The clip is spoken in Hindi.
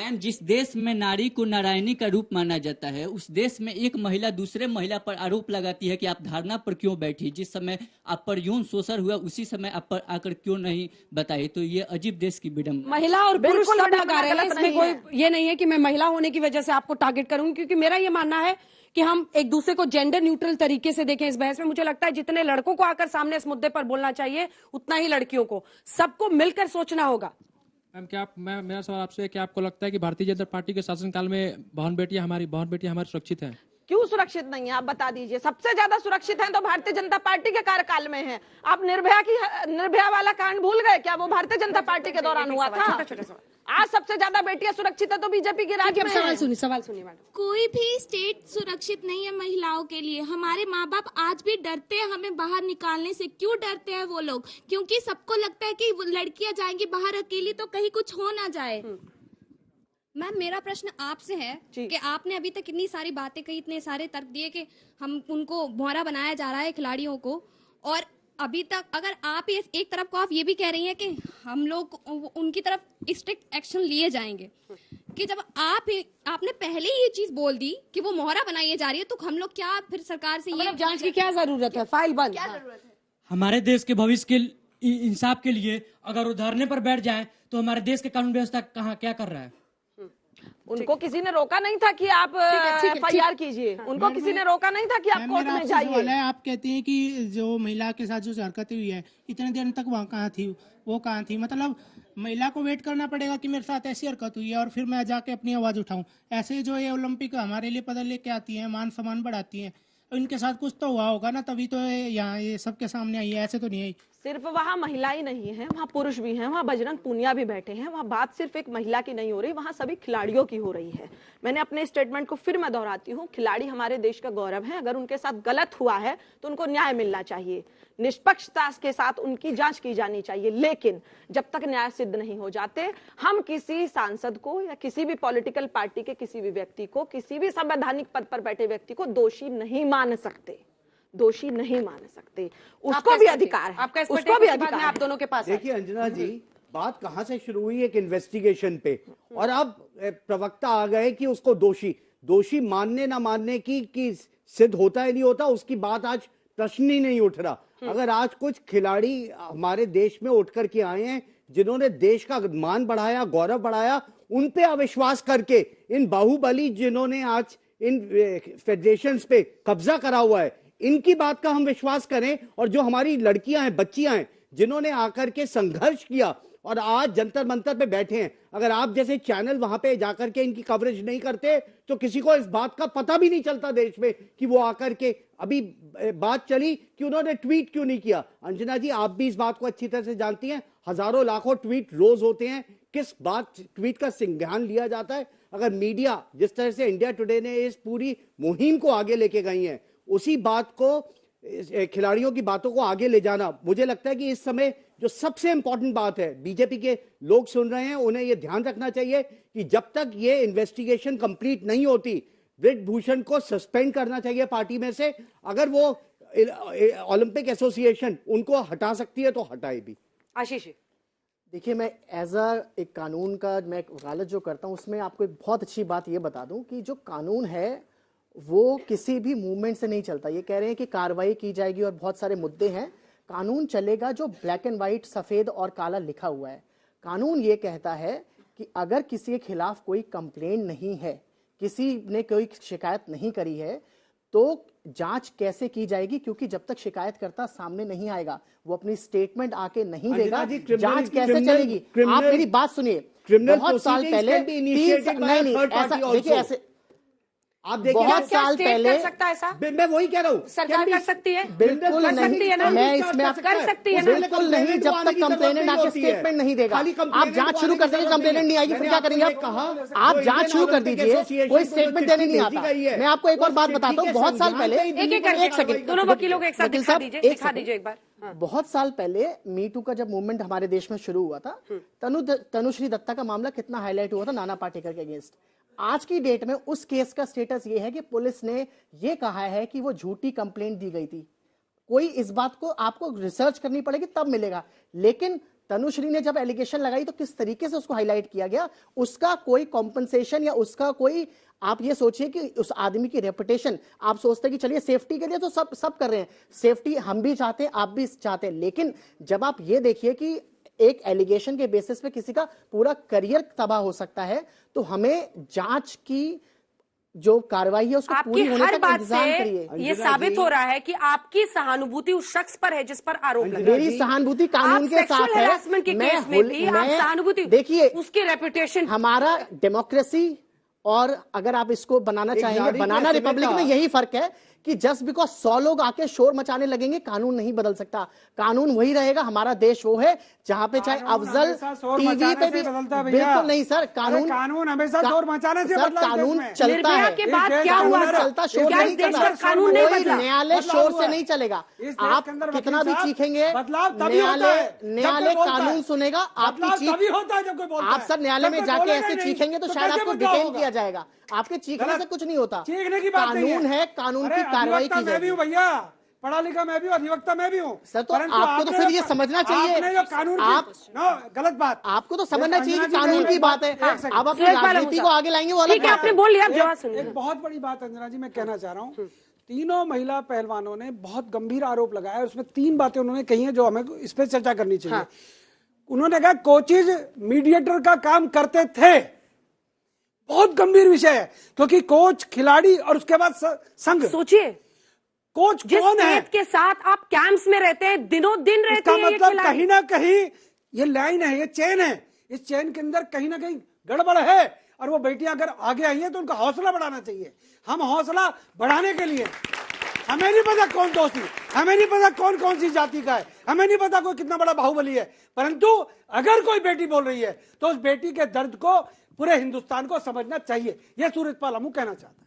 मैम, जिस देश में नारी को नारायणी का रूप माना जाता है, उस देश में एक महिला दूसरे महिला पर आरोप लगाती है कि आप धरना पर क्यों बैठी, जिस समय आप पर यौन शोषण हुआ उसी समय आप पर आकर क्यों नहीं बताई। तो ये अजीब देश की विडंबना। महिला और पुरुष सब लगा रहे हैं, इसमें कोई ये नहीं है कि मैं महिला होने की वजह से आपको टारगेट करूंगी, क्योंकि मेरा ये मानना है कि हम एक दूसरे को जेंडर न्यूट्रल तरीके से देखें। इस बहस में मुझे लगता है जितने लड़कों को आकर सामने इस मुद्दे पर बोलना चाहिए, उतना ही लड़कियों को, सबको मिलकर सोचना होगा। मैम, क्या आप, मेरा सवाल आपसे है कि आपको लगता है कि भारतीय जनता पार्टी के शासनकाल में बहन बेटियां हमारी सुरक्षित हैं? क्यों सुरक्षित नहीं है, आप बता दीजिए। सबसे ज्यादा सुरक्षित हैं तो भारतीय जनता पार्टी के कार्यकाल में हैं। आप निर्भया वाला कांड भूल गए क्या? वो भारतीय जनता पार्टी के दौरान हुआ था। आज सबसे ज्यादा बेटियां सुरक्षित है तो बीजेपी के राज में। सवाल सुनिए मैडम। कोई भी स्टेट सुरक्षित नहीं है महिलाओं के लिए। हमारे माँ बाप आज भी डरते हैं हमें बाहर निकालने से। क्यों डरते हैं वो लोग? क्योंकि सबको लगता है कि लड़कियां जाएंगी बाहर अकेली तो कहीं कुछ हो ना जाए। मैम, मेरा प्रश्न आपसे है कि आपने अभी तक इतनी सारी बातें कही, इतने सारे तर्क दिए कि हम उनको भौरा बनाया जा रहा है खिलाड़ियों को, और अभी तक अगर आप एक तरफ को आप ये भी कह रही हैं कि हम लोग उनकी तरफ स्ट्रिक्ट एक्शन लिए जाएंगे, कि जब आपने पहले ही ये चीज बोल दी कि वो मोहरा बनाई जा रही है, तो हम लोग क्या फिर सरकार से ये जांच की क्या जरूरत है? फाइल बंद। क्या जरूरत है? हमारे देश के भविष्य के इंसाफ के लिए अगर वो धरने पर बैठ जाए तो हमारे देश के कानून व्यवस्था कहाँ क्या कर रहा है? उनको किसी ने रोका नहीं था कि आप FIR कीजिए। उनको किसी ने रोका नहीं था कि आप कोर्ट में जाइए। आप कहती हैं कि जो महिला के साथ जो हरकतें हुई है, इतने देर तक वहाँ कहाँ थी, वो कहाँ थी? मतलब महिला को वेट करना पड़ेगा कि मेरे साथ ऐसी हरकत हुई है और फिर मैं जाके अपनी आवाज उठाऊं। ऐसे जो ये ओलंपिक हमारे लिए पदक लेके आती है, मान सम्मान बढ़ाती है, इनके साथ कुछ तो हुआ होगा ना, तभी तो यहाँ ये सबके सामने आई है। ऐसे तो नहीं आई। सिर्फ वहाँ महिलाएं नहीं है, वहाँ पुरुष भी हैं, वहाँ बजरंग पूनिया भी बैठे हैं। वहाँ बात सिर्फ एक महिला की नहीं हो रही, वहाँ सभी खिलाड़ियों की हो रही है। मैंने अपने स्टेटमेंट को फिर मैं दोहराती हूँ, खिलाड़ी हमारे देश का गौरव है। अगर उनके साथ गलत हुआ है तो उनको न्याय मिलना चाहिए, निष्पक्षता के साथ उनकी जांच की जानी चाहिए। लेकिन जब तक न्याय सिद्ध नहीं हो जाते, हम किसी सांसद को या किसी भी पॉलिटिकल पार्टी के किसी भी व्यक्ति को, किसी भी संवैधानिक पद पर बैठे व्यक्ति को दोषी नहीं मान सकते, दोषी नहीं मान सकते। उसको भी अधिकार है, उसको भी अधिकार है। आप दोनों के पास देखिए अंजना जी, बात कहां से शुरू हुई एक इन्वेस्टिगेशन पे, और अब प्रवक्ता आ गए कि उसको दोषी मानने ना मानने की सिद्ध होता है नहीं होता, उसकी बात आज प्रश्न ही नहीं उठ रहा। अगर आज कुछ खिलाड़ी हमारे देश में उठ करके आए हैं जिन्होंने देश का मान बढ़ाया, गौरव बढ़ाया, उन पे अविश्वास करके इन बाहुबली जिन्होंने आज इन फेडरेशंस पे कब्जा करा हुआ है, इनकी बात का हम विश्वास करें। और जो हमारी लड़कियां हैं, बच्चियां हैं, जिन्होंने आकर के संघर्ष किया और आज जंतर मंतर पे बैठे हैं, अगर आप जैसे चैनल वहां पे जाकर के इनकी कवरेज नहीं करते तो किसी को इस बात का पता भी नहीं चलता देश में कि वो आकर के, अभी बात चली कि उन्होंने ट्वीट क्यों नहीं किया। अंजना जी, आप भी इस बात को अच्छी तरह से जानती हैं, हजारों लाखों ट्वीट रोज होते हैं, किस बात ट्वीट का संज्ञान लिया जाता है। अगर मीडिया जिस तरह से इंडिया टुडे ने इस पूरी मुहिम को आगे लेके गई है, उसी बात को, खिलाड़ियों की बातों को आगे ले जाना, मुझे लगता है कि इस समय जो सबसे इंपॉर्टेंट बात है, बीजेपी के लोग सुन रहे हैं, उन्हें यह ध्यान रखना चाहिए कि जब तक ये इन्वेस्टिगेशन कंप्लीट नहीं होती, ब्रिजभूषण को सस्पेंड करना चाहिए पार्टी में से। अगर वो ओलंपिक एसोसिएशन उनको हटा सकती है तो हटाए भी। आशीष, देखिए, मैं एक कानून का मैं वकालत जो करता हूं, उसमें आपको एक बहुत अच्छी बात ये बता दूं कि जो कानून है वो किसी भी मूवमेंट से नहीं चलता। ये कह रहे हैं कि कार्रवाई की जाएगी और बहुत सारे मुद्दे हैं, कानून चलेगा जो ब्लैक एंड व्हाइट, सफेद और काला लिखा हुआ है। कानून ये कहता है कि अगर किसी के खिलाफ कोई कंप्लेंट नहीं है, किसी ने कोई शिकायत नहीं करी है, तो जांच कैसे की जाएगी? क्योंकि जब तक शिकायतकर्ता सामने नहीं आएगा, वो अपनी स्टेटमेंट आके नहीं देगा, जांच कैसे चलेगी? आप मेरी बात सुनिए, बहुत साल पहले देखिए ऐसे आप देखिए, बहुत साल पहले कर सकता है ऐसा? मैं वही कह रहा हूँ, सरकार कर सकती है, बिल्कुल कर सकती है ना, मैं इसमें आप कर सकती है ना, बिल्कुल नहीं। जब तक कंप्लेनेंट आके स्टेटमेंट नहीं देगा, आप जांच शुरू कर देंगे, कंप्लेनेट नहीं आएगी, फिर क्या करेंगे आप जांच शुरू कर दीजिए, कोई स्टेटमेंट देने नहीं आता। मैं आपको एक और बात बताता हूँ, बहुत साल पहले, एक सेकंड, दोनों वकीलों को एक साथ दिखा दीजिए एक बार। बहुत साल पहले मीटू का जब मूवमेंट हमारे देश में शुरू हुआ था, तनुश्री दत्ता का मामला कितना हाईलाइट हुआ था नाना पाटेकर के अगेंस्ट। आज की डेट में उस केस का स्टेटस ये है कि पुलिस ने ये कहा है कि वो झूठी कंप्लेंट दी गई थी। कोई इस बात को आपको रिसर्च करनी पड़ेगी तब मिलेगा, लेकिन तनुश्री ने जब एलिगेशन लगाई तो किस तरीके से उसको हाईलाइट किया गया, उसका कोई कॉम्पनसेशन या उसका कोई, आप ये सोचिए कि उस आदमी की रेपुटेशन, आप सोचते हैं कि चलिए सेफ्टी के लिए तो सब कर रहे हैं, सेफ्टी हम भी चाहते हैं, आप भी चाहते हैं, लेकिन जब आप ये देखिए कि एक एलिगेशन के बेसिस पे किसी का पूरा करियर तबाह हो सकता है, तो हमें जांच की जो कार्रवाई है उसको आपकी पूरी होने हर तक बात इंतजार से करिए। ये साबित हो रहा है कि आपकी सहानुभूति उस शख्स पर है जिस पर आरोप लगा। मेरी सहानुभूति कानून के साथ है। सहानुभूति देखिए, उसकी रेपुटेशन, हमारा डेमोक्रेसी और अगर आप इसको बनाना चाहेंगे, बनाना रिपब्लिक में यही फर्क है कि जस्ट बिकॉज 100 लोग आके शोर मचाने लगेंगे कानून नहीं बदल सकता। कानून वही रहेगा। हमारा देश वो है जहां पे चाहे अफजल टीवी पे भी, बिल्कुल नहीं सर, कानून हमेशा शोर मचाने से बदला। कानून चलता है, के बाद क्या हुआ चलता, शोर नहीं चलता, कानून नहीं बदला, न्यायालय शोर से नहीं चलेगा। आप कितना भी चीखेंगे, न्यायालय कानून सुनेगा, आपकी चीख, आप सर न्यायालय में जाके ऐसे चीखेंगे तो शायद आपको डिटेन किया जाएगा। आपके चीखने से कुछ नहीं होता, कानून है, कानून की कार्रवाई की जाएगी। भैया पढ़ा लिखा मैं भी हूँ, अधिवक्ता मैं भी हूँ सर, तो आपको तो फिर ये समझना चाहिए, जो कानून आप गलत बात, आपको तो समझना चाहिए कि कानून की बात है। अब अपनी राजनीति को आगे लाएंगे वो अलग आपने बोल लिया, जवाब सुनिए। एक बहुत बड़ी बात अंजना जी मैं कहना चाह रहा हूँ, तीनों महिला पहलवानों ने बहुत गंभीर आरोप लगाया, उसमें 3 बातें उन्होंने कही है जो हमें इस पर चर्चा करनी चाहिए। उन्होंने कहा कोचेज मीडिएटर का काम करते थे, बहुत गंभीर विषय है, क्योंकि कोच, खिलाड़ी और उसके बाद संघ। सोचिए कोच कौन है के साथ आप कैंप्स में रहते हैं, दिनों दिन रहते हैं, मतलब कहीं ना कहीं ये लाइन है, ये चेन है, इस चेन के अंदर कहीं ना कहीं गड़बड़ है, और वो बेटियां अगर आगे आई हैं तो उनका हौसला बढ़ाना चाहिए। हम हौसला बढ़ाने के लिए, हमें नहीं पता कौन दोस्ती, हमें नहीं पता कौन कौन सी जाति का है, हमें नहीं पता कोई कितना बड़ा बाहुबली है, परंतु अगर कोई बेटी बोल रही है तो उस बेटी के दर्द को पूरे हिंदुस्तान को समझना चाहिए। यह सूरजपाल अमू कहना चाहता है।